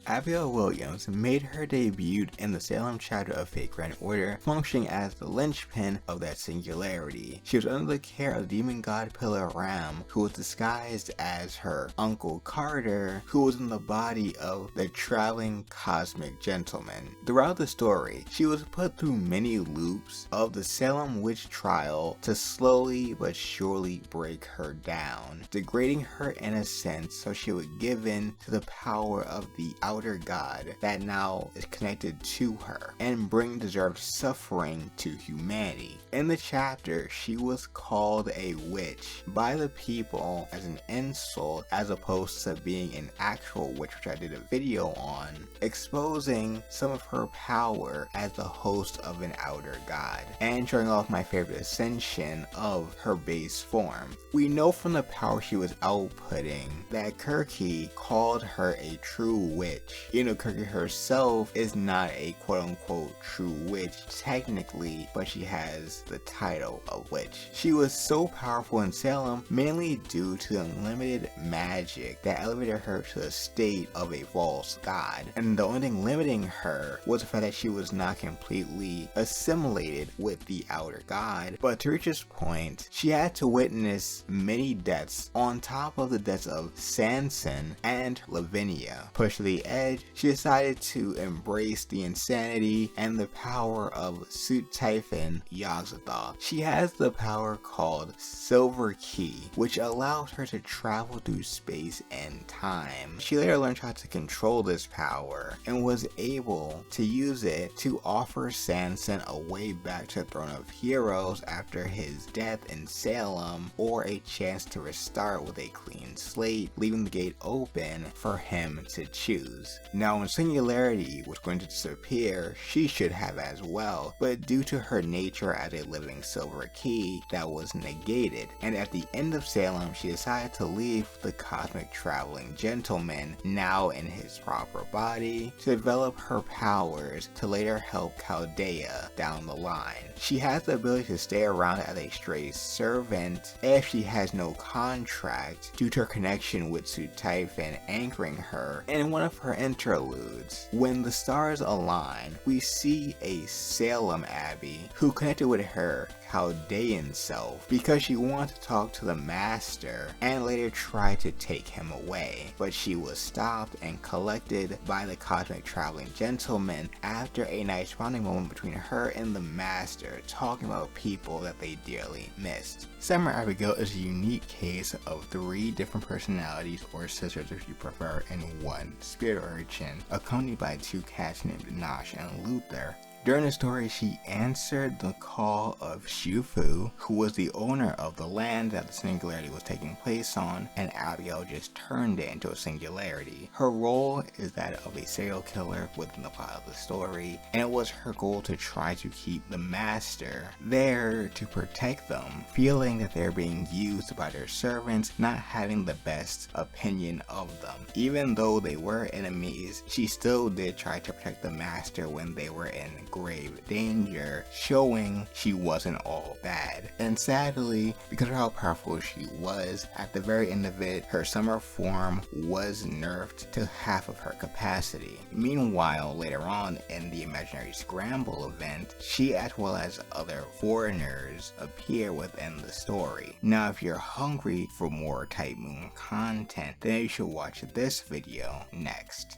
Abigail Williams made her debut in the Salem chapter of Fate Grand Order, functioning as the linchpin of that singularity. She was under the care of the demon god pillar Raum, who was disguised as her uncle Carter, who was in the body of the traveling cosmic gentleman. Throughout the story, she was put through many loops of the Salem witch trial to slowly but surely break her down, degrading her in a sense so she would give in to the power of the outer god that now is connected to her, and bring deserved suffering to humanity. In the chapter, she was called a witch by the people as an insult as opposed to being an actual witch, which I did a video on, exposing some of her power as the host of an outer god, and showing off my favorite ascension of her base form. We know from the power she was outputting that Kirky called her a true witch. You know, Kirky herself is not a quote-unquote true witch technically, but she has the title of witch. She was so powerful in Salem mainly due to the unlimited magic that elevated her to the state of a false god, and the only thing limiting her was the fact that she was not completely assimilated with the outer god. But to reach this point, she had to witness many deaths on top of the deaths of Sanson and Lavinia. Pushed to the edge, she decided to embrace the insanity and the power of Sut-typhon Yogg-Sothoth. She has the power called Silver Key, which allows her to travel through space and time. She later learned how to control this power and was able to use it to offer Sanson a way back to the Throne of Heroes after his death in Salem, or a chance to restart with a clean slate, leaving the gate open for him to choose. Now when Singularity was going to disappear, she should have as well, but due to her nature as a living silver key, that was negated, and at the end of Salem she decided to leave the cosmic traveling gentleman, now in his proper body, to develop her powers to later help Chaldea down the line. She has the ability to stay around as a stray servant if she has no contract due to her connection with Sut-typhon anchoring her. And in one of her interludes, when the stars align, we see a Salem Abby who connected with her Chaldean self because she wanted to talk to the master and later tried to take him away, but she was stopped and collected by the cosmic traveling gentleman after a nice bonding moment between her and the master, talking about people that they dearly missed. Summer Abigail is a unique case of 3 different personalities, or sisters if you prefer, in one spirit urchin, accompanied by 2 cats named Nosh and Luther. During the story, she answered the call of Shufu, who was the owner of the land that the singularity was taking place on, and Abigail just turned it into a singularity. Her role is that of a serial killer within the plot of the story, and it was her goal to try to keep the master there to protect them, feeling that they're being used by their servants, not having the best opinion of them. Even though they were enemies, she still did try to protect the master when they were in grave danger, showing she wasn't all bad. And sadly, because of how powerful she was, at the very end of it, her summer form was nerfed to half of her capacity. Meanwhile, later on in the imaginary Scramble event, she as well as other foreigners appear within the story. Now if you're hungry for more Type Moon content, then you should watch this video next.